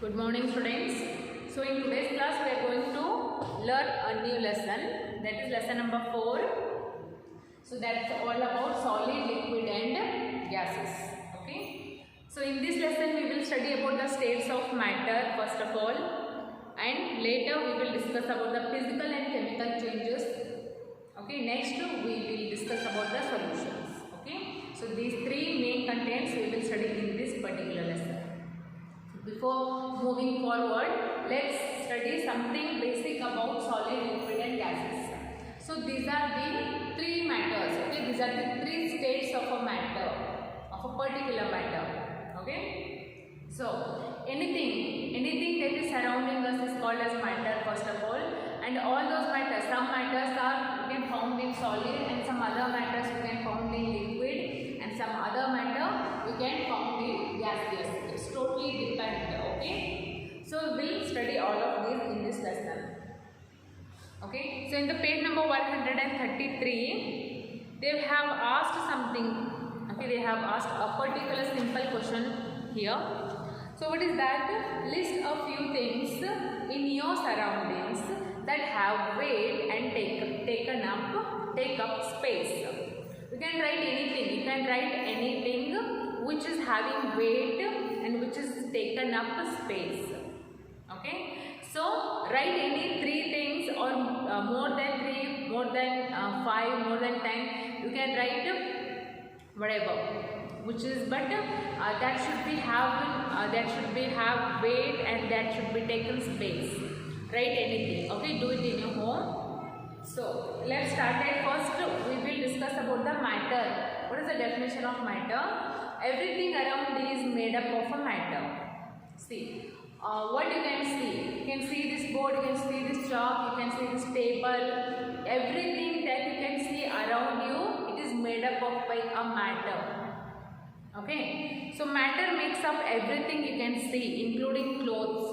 Good morning, students. So in today's class we are going to learn a new lesson, that is lesson number 4. So that's all about solid, liquid and gases. Okay. So in this lesson we will study about the states of matter first of all, and later we will discuss about the physical and chemical changes. Okay. Next we will discuss about the solutions. Okay. So these three main contents we will study in this particular lesson. Before moving forward, let's study something basic about solid, liquid and gases. So these are the three matters. Okay, these are the three states of a matter, of a particular matter. Okay. So anything that is surrounding us is called as matter first of all, and all those matters, some matters are you can found in solid, and some other matters you can found in liquid, and some other matter you can found in gaseous. It's totally dependent. Okay. So we'll study all of these in this lesson. Okay. So in the page number 133, they have asked something. Okay, they have asked a particular simple question here. So what is that? List a few things in your surroundings that have weight and take up space. You can write anything. You can write anything which is having weight and which is taken up space. Okay. So write any three things or more than 3, more than 5, more than 10. You can write whatever, which is but that should be have weight and that should be taken space. Write anything. Okay, do it in your home. So let's start at first. We will discuss about the matter. What is the definition of matter? Everything around is made up of a matter. See, what you can see? You can see this board, you can see this chalk, you can see this table. Everything that you can see around you, it is made up of by a matter. Okay. So matter makes up everything you can see, including clothes.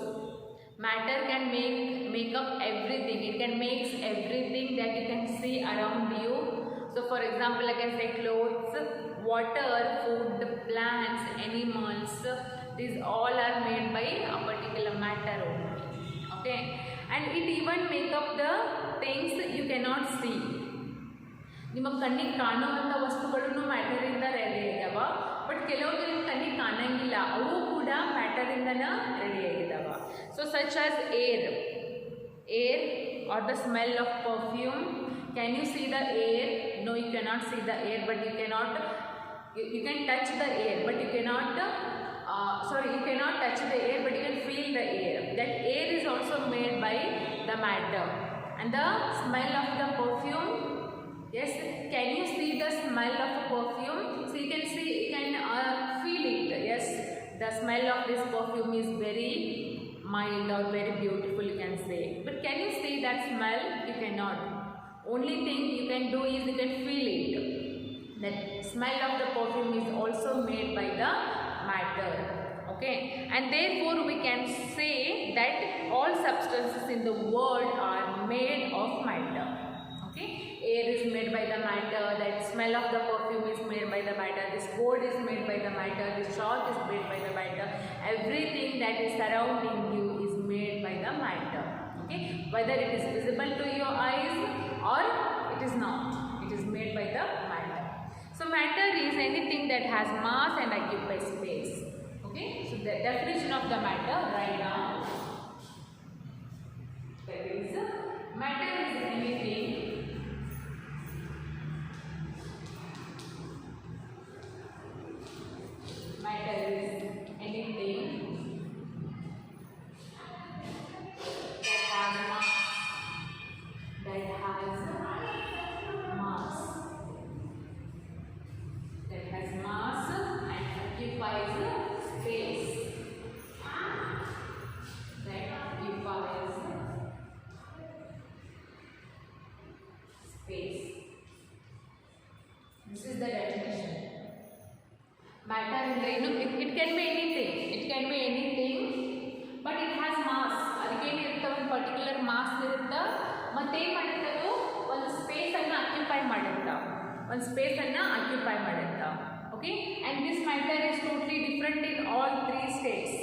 Matter can make up everything. It can make everything that you can see around you. So for example, I can say clothes, water, food, plants, animals. These all are made by a particular matter only. Okay. And it even make up the things you cannot see. ನಿಮ್ಮ ಕಣ್ಣಿಗೆ ಕಾಣುವಂಥ ವಸ್ತುಗಳನ್ನು ಮ್ಯಾಟರಿಂದ ready ಆಗಿದಾವ, but ಕೆಲವೊಂದು ನಿಮ್ಮ ಕಣ್ಣಿಗೆ ಕಾಣಂಗಿಲ್ಲ, ಅವು ಕೂಡ ಮ್ಯಾಟರಿಂದನ ರೆಡಿ ಆಗಿದಾವ. So such as air are the smell of perfume. Can you see the air? No, you cannot see the air, but you can touch the air, but you cannot you cannot touch the air, but you can feel the air. That air is also made by the matter. And the smell of the perfume, yes, can you see the smell of a perfume? So you can see, you can feel it. Yes, the smell of this perfume is very mild or very beautiful, you can say. But can you see that smell? You cannot. Only thing you can do is you can feel it. That smell of the perfume is also made by the matter. Okay. And therefore we can say that all substances in the world are made of matter. Okay. Air is made by the matter, that smell of the perfume is made by the matter, this board is made by the matter, this chalk is made by the matter. Everything that is surrounding you is made by the matter. Okay. Whether it is visible to your eyes or it is not, it is made by the matter. So matter is anything that has mass and occupies space. Okay. So the definition of the matter right now, that is matter is anything This is the definition. Matter it can be anything. It can be anything, but it has mass. ಅದಕ್ಕೇನು ಇರುತ್ತೆ, ಒಂದು particular mass ಇರುತ್ತೆ, ಮತ್ತೆ ಏನು ಮಾಡಿರ್ತದೆ, ಒಂದು ಸ್ಪೇಸನ್ನು occupy ಮಾಡಿರ್ತಾವೆ. Okay, and this matter is totally different in all three states.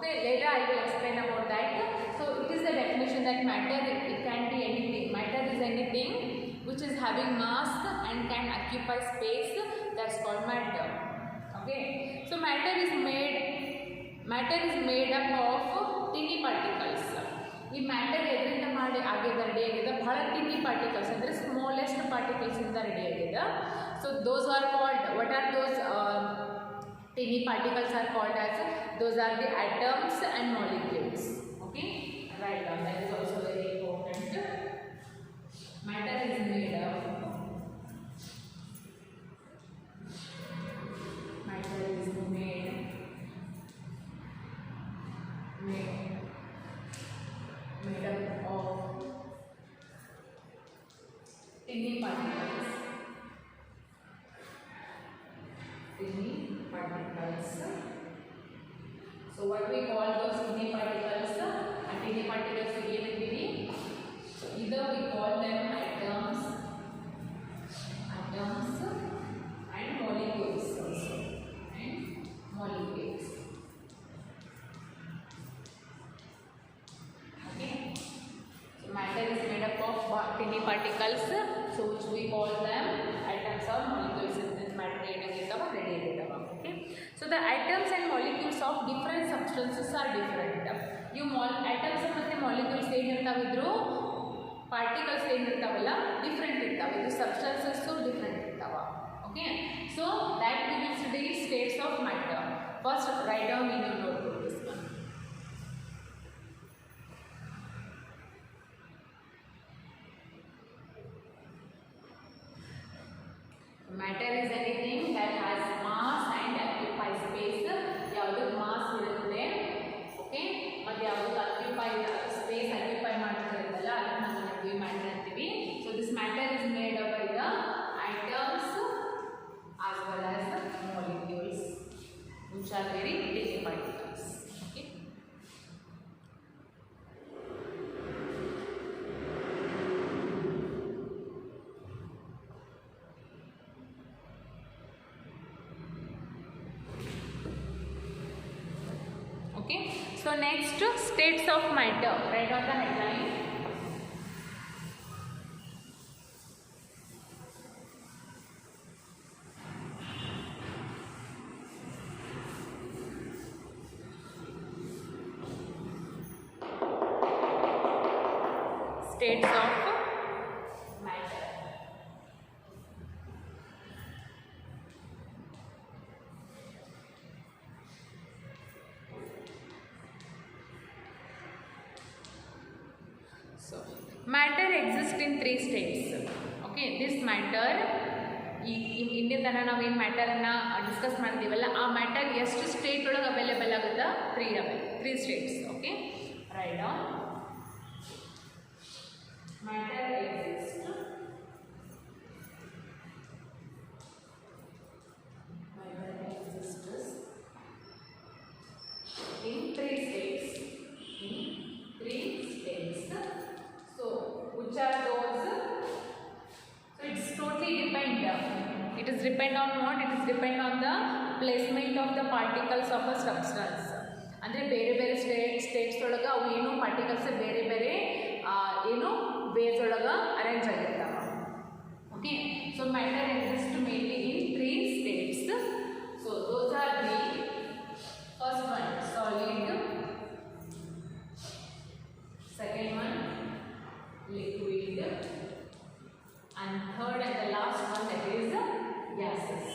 Okay, later I will explain about that. So it is the definition that matter, it can be anything. Matter is anything which is having mass and can occupy space, that's called matter. Okay, so matter is made up of tiny particles. ಈ matter ಎದರಿಂದ ಆಗಿದೆ ready ಆಗಿದೆ, ಬಹಳ tiny particles ಅಂದರೆ smallest particles ಇಂದ ready ಆಗಿದೆ. So those are called, what are those tiny particles are called as, those are the atoms and molecules. Okay, write down, that is also very important. Matter is made of, matter is made up of tiny particles. Tiny particles. So what we call those tiny particles? Tiny particles either we call them atoms and molecules also. And molecules. Okay. So matter is made up of tiny particles. So which we call them atoms or molecules. Okay. So the atoms and molecules of different substances are different. You atoms and molecules ಏನಿರ್ತಾವಿದ್ರು particles ಏನಿರ್ತಾವಲ್ಲ different ಇರ್ತಾವೆ, ಇದು substances different ಇರ್ತಾವ. Okay, so that we will study states of matter. First write down in your notebook this one. Matter is anything that has mass and occupies space. ಯಾವುದು mass ಇರುತ್ತೆ, okay, ಮತ್ತೆ ಯಾವುದು occupy space occupy ಮಾಡ್ತಿರುತ್ತಲ್ಲ ಅದನ್ನ ನಾವು matter ಅಂತೀವಿ. So this matter is made up by the atoms as well as the molecules, which are very tiny particles. Okay. Okay, so next states of matter, write on the headline. States of matter. So matter exists in three states. Okay, this matter ಇಲ್ಲಿ ತನ ನಾವು ಏನು ಮ್ಯಾಟರನ್ನ discuss ಮಾಡ್ತೀವಲ್ಲ ಆ matter ಎಷ್ಟು state ಒಳಗೆ available ಆಗುತ್ತಾ, three States. Okay, write down. Matter exists in three states. So which are those? So it's totally depend. It is depend on what? It is depend on the placement of the particles of a substance. ಅಂದರೆ ಬೇರೆ ಬೇರೆ States ಒಳಗೆ ಅವು ಏನು particles ಬೇರೆ ಬೇರೆ ಏನು base ಒಳಗೆ ಅರೇಂಜ್ ಆಗಿರ್ತಾವ. Okay, so matter exist mainly in three States. So those are the first one solid, second one liquid, and third and the last one, that is gases.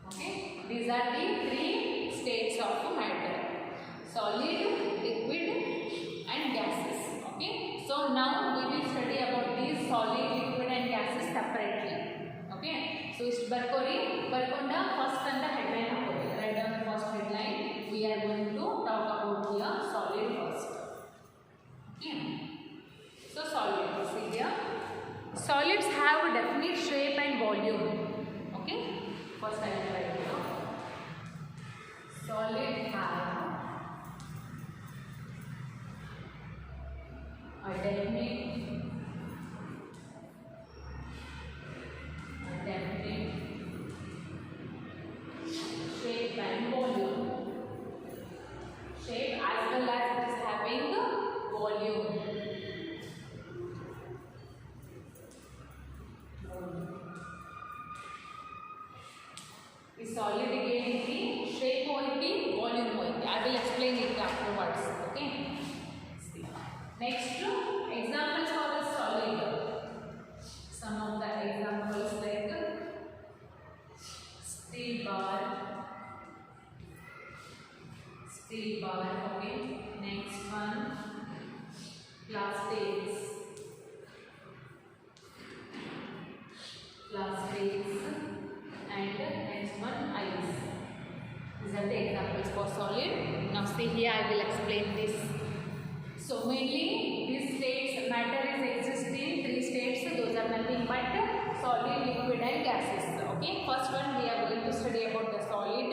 Okay, these are the three states of matter: solid, liquid and gases. Okay, so now we will study about these solid, liquid and gases separately. Okay, so is barkonda first and the headline hakodi. Write down the first headline. We are going to talk about the solid first. Okay, so solids, see here, solids have a definite shape and volume. Okay, first I will write down. Solid have a definite shape and volume. steel bar. Okay. Next one, plastics. And next one, ice. These are the examples for solid. Now see here, I will explain this. So mainly these states, matter is existing in three states. Those are nothing but solid, liquid and gases. Okay. First one we are going to study about the solid.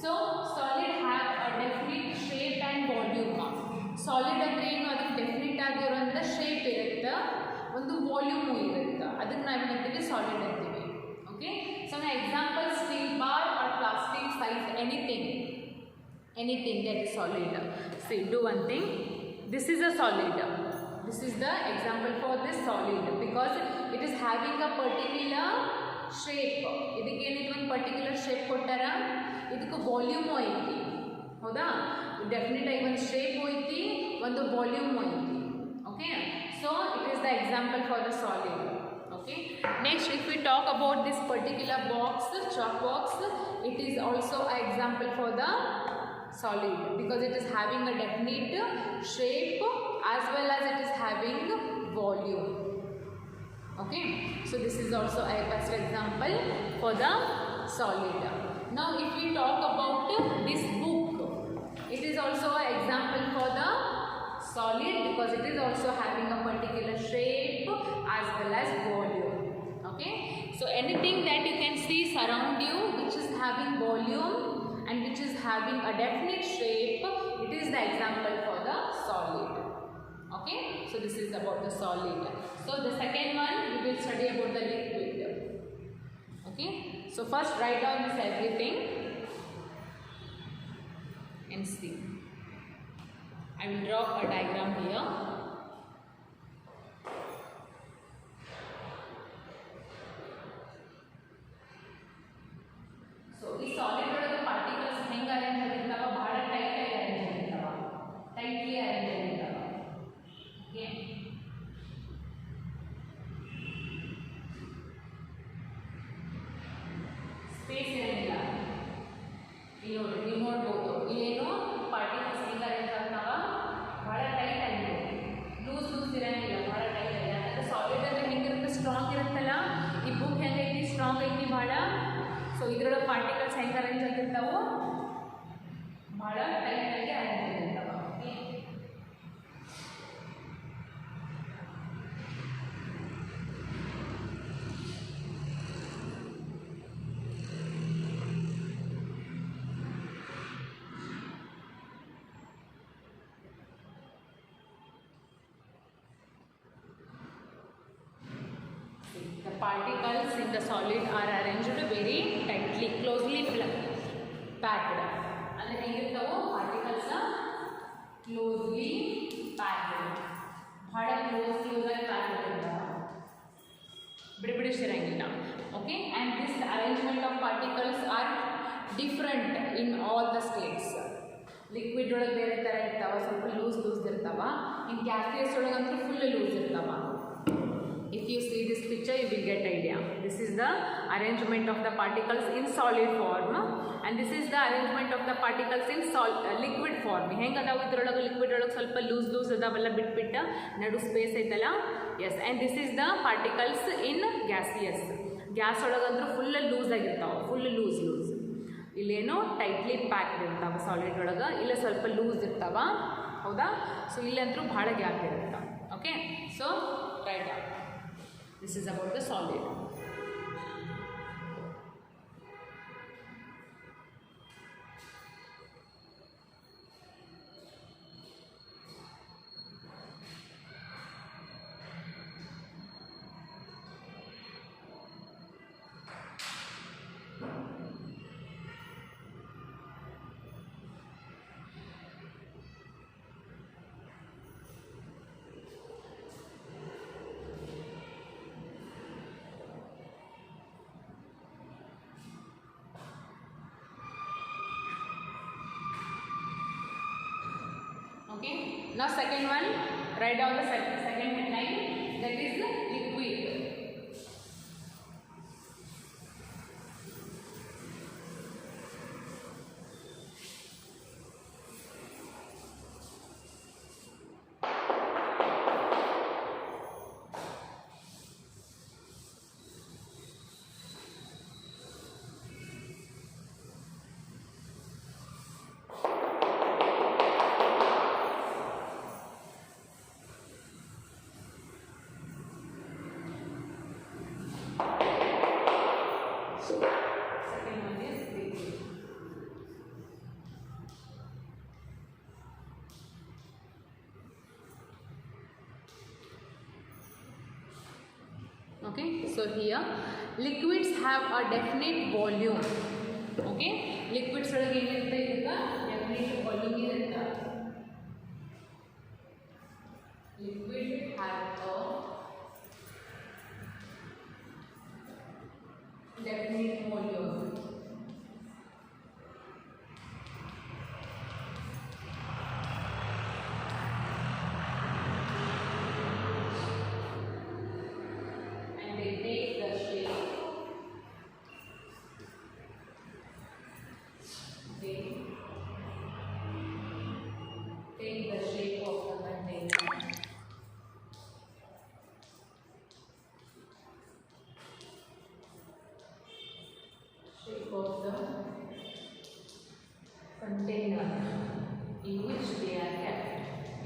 So solid have a definite shape and volume. Solid ಅಂದ್ರೆ ಏನು, ಅದಕ್ಕೆ definite ಆಗಿರೋಂಥ shape ಇರುತ್ತೆ, ಒಂದು volume ಇರುತ್ತೆ, ಅದಕ್ಕೆ ನಾವು ಏನಂತೀವಿ ಸಾಲಿಡ್ ಅಂತೀವಿ. ಓಕೆ. ಸೊ ನಾ example steel bar or plastic size anything that is solid. See, do one thing. This is a solid. This is the example for this solid because it is having a particular shape. ಇದಕ್ಕೆ ಏನಿದೆ, ಒಂದು particular shape ಕೊಟ್ಟಾರ, ಇದಕ್ಕೆ volume ಐತಿ, ಹೌದಾ? Definite ಆಗಿ ಒಂದು shape ಐತಿ, ಒಂದು ವಾಲ್ಯೂಮ್ ಐತಿ. Okay. So it is the example for the solid. Okay. Next, if we talk about this particular box, chalk box, it is also an example for the solid because it is having a definite shape as well as it is having volume. Okay. So this is also a best example for the solid. Now, if we talk about this book, it is also an example for the solid because it is also having a particular shape as well as volume. Okay. So anything that you can see surround you which is having volume and which is having a definite shape, it is the example for the solid. Okay. So this is about the solid. So the second one we will study about the liquid. Okay. So first write down this everything and see. I will draw a diagram here. So ಈ solid ಒಳಗೆ particles ಹೆಂಗೆ arrange ಆಗಿರ್ತಾವ, ಬಹಳ tight ಆಗಿ arrange ಆಗಿರ್ತಾವ, tightly arrange ಆಗಿರ್ತಾವ. Okay. Space ಏನಿಲ್ಲ, ಇಲ್ಲಿ ನೋಡಿ, ನೀವು ನೋಡ್ಬೋದು ಇಲ್ಲೇನು ಪಾರ್ಟಿಕಲ್ಸ್ ಹೆಂಗೆ ಅರೇಂಜ್ ಆಗ್ತಾವ, ಬಹಳ ಟೈಟ್ ಆಗಿದೆ, ಲೂಸ್ ಇರಂಗಿಲ್ಲ, ಬಹಳ ಟೈಟ್ ಆಗಿದೆ. ಯಾಕಂದ್ರೆ ಸಾಲಿಡ್ ಅಂದರೆ ಹೆಂಗಿರುತ್ತೆ, ಸ್ಟ್ರಾಂಗ್ ಇರುತ್ತಲ್ಲ. ಈ ಬುಕ್ ಹೆಂಗೈತಿ, ಸ್ಟ್ರಾಂಗ್ ಐತಿ ಭಾಳ. ಸೊ ಇದ್ರೊಳಗೆ ಪಾರ್ಟಿಕಲ್ಸ್ ಹೆಂಗೆ ಅರೇಂಜ್ ಆಗಿರ್ತಾವೆ, ಭಾಳ ಟೈಟ್ ಆಗಿ ಅರೇಂಜ್ ಆಗಿರ್ತಾವೆ. Okay. The particles in the solid are arranged very tightly, closely packed. ಅಂದರೆ ಹೆಂಗಿರ್ತಾವೆ ಪಾರ್ಟಿಕಲ್ಸ್, ಕ್ಲೋಸ್ಲಿ ಪ್ಯಾಕ್ಡ್, ಭಾಳ ಕ್ಲೋಸಾಗಿ ಪ್ಯಾಕ್ ಇರ್ತಾವೆ, ಬಿಡಿಸಿರಂಗಿಲ್ಲ. Okay. And this arrangement of particles are different in all the states. Liquid ಒಳಗೆ ಬೇರೆ ಥರ ಇರ್ತಾವೆ, ಸ್ವಲ್ಪ ಲೂಸ್ ಇರ್ತಾವೆ. ಇನ್ ಗ್ಯಾಸಿಯಸ್ ಒಳಗಂತೂ ಫುಲ್ ಲೂಸ್ ಇರ್ತಾವೆ. If you see this picture, you will get idea. This is the arrangement of the particles in solid form, and this is the arrangement of the particles in liquid form. ಹೆಂಗೆ ಅದಾವ ಇದ್ರೊಳಗೆ, liquid ಒಳಗೆ ಸ್ವಲ್ಪ loose ಅದಾವೆಲ್ಲ ಬಿಟ್ಬಿಟ್ಟು ನಡು space ಐತಲ್ಲ. Yes. And this is the particles in gaseous. Gas ಒಳಗಂದ್ರೂ full loose ಆಗಿರ್ತಾವೆ, ಫುಲ್ ಲೂಸ್. ಇಲ್ಲೇನೋ ಟೈಟ್ಲಿ ಪ್ಯಾಕ್ಡ್ ಇರ್ತಾವೆ ಸಾಲಿಡ್ ಒಳಗೆ, ಇಲ್ಲ ಸ್ವಲ್ಪ ಲೂಸ್ ಇರ್ತಾವ, ಹೌದಾ? ಸೊ ಇಲ್ಲಂತರೂ ಭಾಳ ಗ್ಯಾಪ್ ಇರುತ್ತೆ. Okay. So write down. This is about the solid. Okay. Now second one, write down the second headline, that is liquid. Okay, so here liquids have a definite volume. Okay, liquids ಒಳಗೆ ಏನಿರುತ್ತೆ ಇದಕ್ಕೆ definite volume ಇರುತ್ತೆ. Liquid have a definite volume. Container in which they are kept,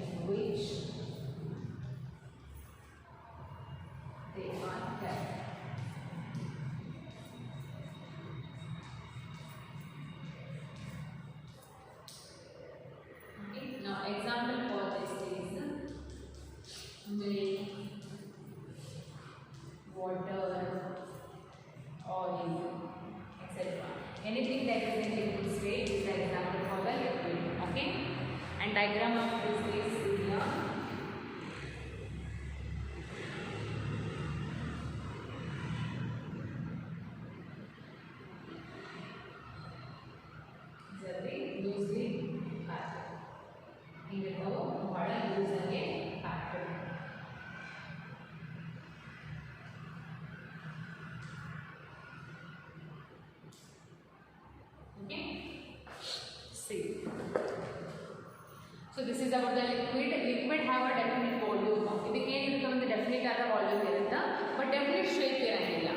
in which they are kept. Okay, now example for this is milk, water, oil, etc. Anything that is in liquid state is the example for the liquid. Okay, and diagram of this is here. Loosely packed. Here we go. What are loosely packed? Okay. See. So this is about the liquid. Liquid have a definite volume. ಇದಕ್ಕೆ ಏನಿರುತ್ತೆ ಒಂದು definite ಆದ volume ಇರುತ್ತೆ, but definite shape ಇರೋಂಗಿಲ್ಲ.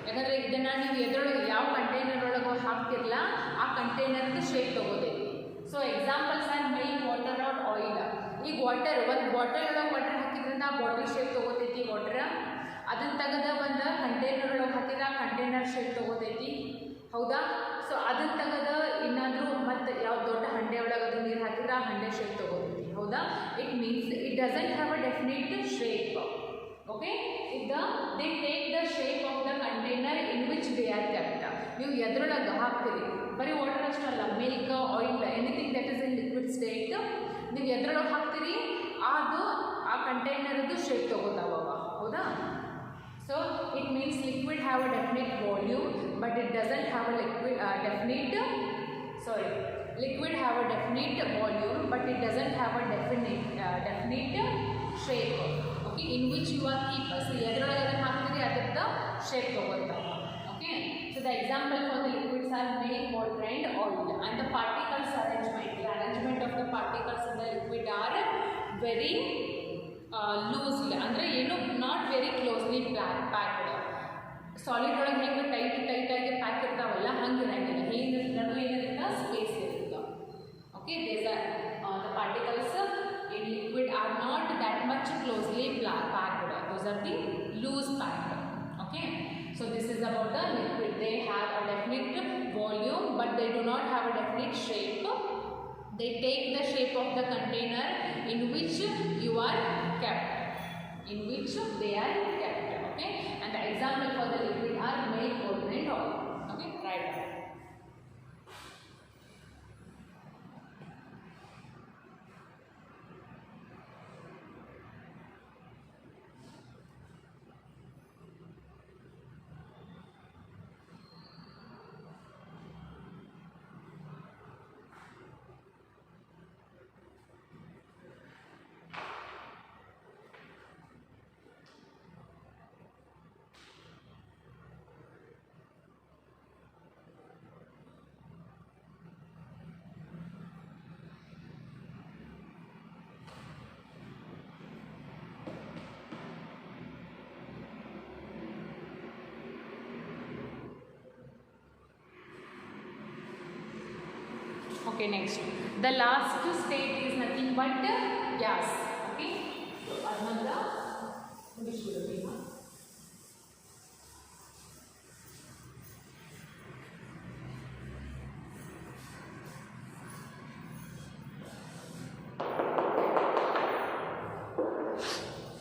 ಯಾಕಂದರೆ ಇದನ್ನು ನೀವು ಎದ್ರೊಳಗೆ ಯಾವ ಕಂಟೈನರ್ ಒಳಗೆ ಹಾಕ್ತಿರಲ್ಲ ಆ ಕಂಟೈನರ್ದು ಶೇಪ್ ತಗೋತೈತಿ. So examples are milk, water or oil. ಈಗ ವಾಟರ್ ಒಂದು ಬಾಟಲ್ ಒಳಗೆ ವಾಟರ್ ಹಾಕಿದ್ರಿಂದ ಆ ಬಾಟಲ್ ಶೇಪ್ ತಗೋತೈತಿ ವಾಟರ್. ಅದನ್ನು ತೆಗೆದ ಒಂದು ಕಂಟೈನರ್ ಒಳಗೆ ಹಾಕಿದ್ರೆ ಆ ಕಂಟೈನರ್ ಶೇಪ್ ತಗೋತೈತಿ, ಹೌದಾ? ಸೊ ಅದನ್ನು ತೆಗೆದ ಇನ್ನಾದರೂ ಮತ್ತು ಯಾವ ದೊಡ್ಡ ಹಂಡೆ ಒಳಗೆ ಅದು ನೀರು ಹಾಕಿದ್ರೆ ಆ ಹಂಡೆ ಶೇಪ್ ತಗೋತೈತಿ, ಹೌದಾ? It means it doesn't have a definite shape. Okay, they take the shape of the container in which they are kept. ನೀವು ಎದ್ರೊಳಗೆ ಹಾಕ್ತೀರಿ, ಬರೀ ವಾಟರ್ ಅಷ್ಟಲ್ಲ, milk, oil, anything that is in liquid state ನೀವು ಎದ್ರೊಳಗೆ ಹಾಕ್ತೀರಿ ಅದು ಆ ಕಂಟೈನರ್ದು ಶೇಪ್ ತಗೋತಾವ, ಹೌದಾ? So it means liquid have a definite volume but it doesn't have a liquid have a definite volume but it doesn't have a definite shape. Okay, in which you are keepers. So ಎದ್ರೊಳಗೆ ಅದನ್ನು ಹಾಕ್ತೀರಿ ಅದರದ shape ತಗೊಳ್ತಾವ. Okay, so the example for the liquids are milk, water and oil. And the particles arrangement, the arrangement of the particles in the liquid are very loosely, ಅಂದರೆ ಏನು not very closely packed. Solid ಒಳಗೆ ಹೆಂಗೆ tight ಆಗಿ pack ಇರ್ತಾವಲ್ಲ ಹಂಗೆ ಇರಂಗಿಲ್ಲ, ಹೆಂಗೆ ನಡುವೆ ಏನಿರುತ್ತೆ ಸ್ಪೇಸ್ ಇರುತ್ತೆ. Okay, these are the particles in liquid are not that much closely packed. Those are the loose packed. Okay, so this is about the liquid. They have a definite volume but they do not have a definite shape. They take the shape of the container in which you are kept, in which they are kept. Okay, and the example for the liquid are milk, water and oil. Okay, right. Okay, next the last state is nothing but gas. Okay, so adnandra ಮುಗಿಸ್ಬಿಡೋದು.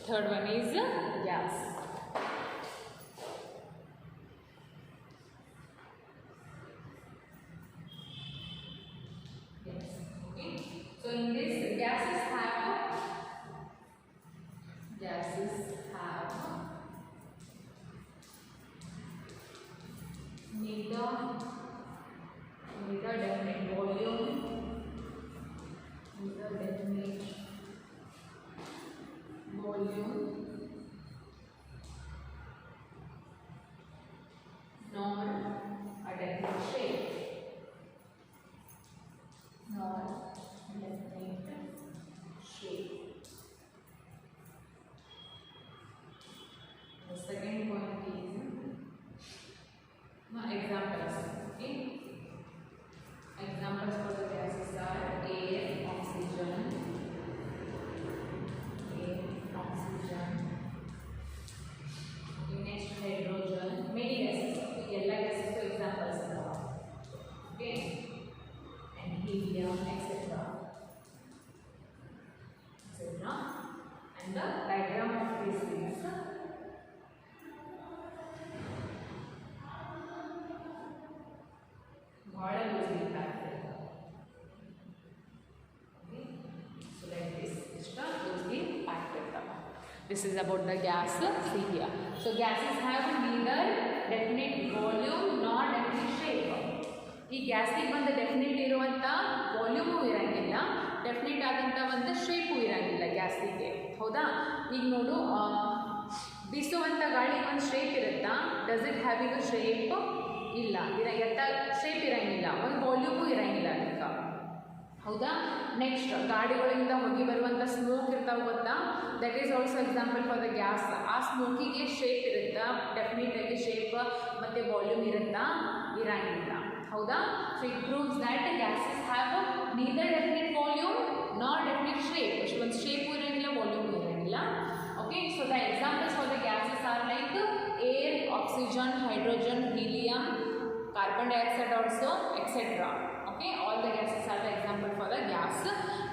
Third one is gas. in this gases have neither definite volume, nor definite shape. The second point is examples. Okay, examples for the gases are air, oxygen. Okay, next hydrogen. Many gases. Okay, gases for examples. Okay, and helium, etc. And the diagram of this is bhada loosely packed. Okay, so like this, loosely packed. This is about the gas. See here. So gases have neither definite volume nor definite shape. ಈ ಗ್ಯಾಸಿಗೆ ಒಂದು definite ಇರುವಂಥ volume ಇರಂಗಿಲ್ಲ, definite ಆದಂಥ ಒಂದು shape ಇರಂಗಿಲ್ಲ ಗ್ಯಾಸಿಗೆ. ಹೌದಾ? ಈಗ ನೋಡು, ಬೀಸುವಂಥ ಗಾಳಿಗೆ ಒಂದು ಶೇಪ್ ಇರುತ್ತಾ? Does it having a shape? ಇಲ್ಲ, ಶೇಪ್ ಇರಂಗಿಲ್ಲ, ಒಂದು ವಾಲ್ಯೂಮು ಇರಂಗಿಲ್ಲ ಅದಕ್ಕೆ. ಹೌದಾ? ನೆಕ್ಸ್ಟ್ ಗಾಡಿಗಳಿಂದ ಹೊಗೆ ಬರುವಂಥ ಸ್ಮೋಕ್ ಇರ್ತಾವೆ ಗೊತ್ತಾ? That is also example for the gas. ಆ ಸ್ಮೋಕಿಗೆ ಶೇಪ್ ಇರುತ್ತಾ? ಡೆಫಿನೆಟ್ ಆಗಿ ಶೇಪ್ ಮತ್ತು ವಾಲ್ಯೂಮ್ ಇರುತ್ತಾ? ಇರಂಗಿಲ್ಲ. ಹೌದಾ? So it proves that gases have neither definite volume ನಾರ್ ಡೆಫಿನೆಟ್ ಶೇಪ್. ಒಂದು ಶೇಪು ಇರಂಗಿಲ್ಲ, ವಾಲ್ಯೂಮ್ ಇರಂಗಿಲ್ಲ. Okay, so the examples for the gases are like air, oxygen, hydrogen, helium, carbon dioxide also, etc. Okay, all the gases are the example for the gas.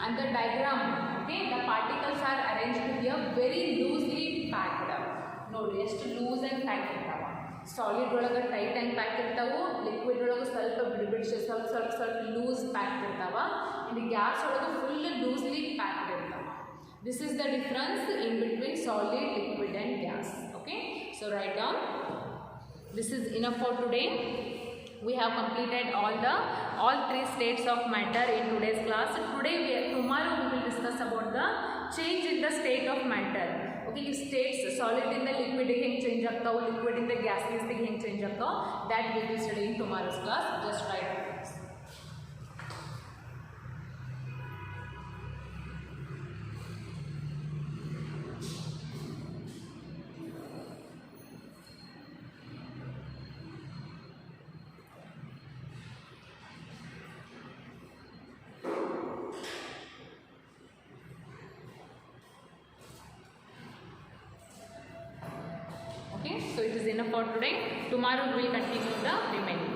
And the diagram, okay, the particles are arranged here very loosely packed. ನೋಡಿ ಎಷ್ಟು loose and pack ಇರ್ತಾವ. Solid ಒಳಗೆ tight and pack ಇರ್ತಾವೆ, liquid ಒಳಗೆ ಸ್ವಲ್ಪ ಬಿಡ್ಬಿಡ್ ಸ್ವಲ್ಪ loose pack ಇರ್ತಾವ. ಇನ್ನು ಗ್ಯಾಸ್ ಒಳಗೆ ಫುಲ್ ಲೂಸ್ಲಿ ಪ್ಯಾಕ್ಡ್ ಇರ್ತಾವ. This is the difference in between solid, liquid and gas. Okay, so write down. This is enough for today. We have completed all three states of matter in today's class. Tomorrow we will discuss about the change in the state of matter. Okay, if states solid in the liquid heng change agtao, liquid in the gaseous heng change agtao, that we will study in tomorrow's class. Just write it. Okay, so it is enough for today. Tomorrow we will continue the remaining.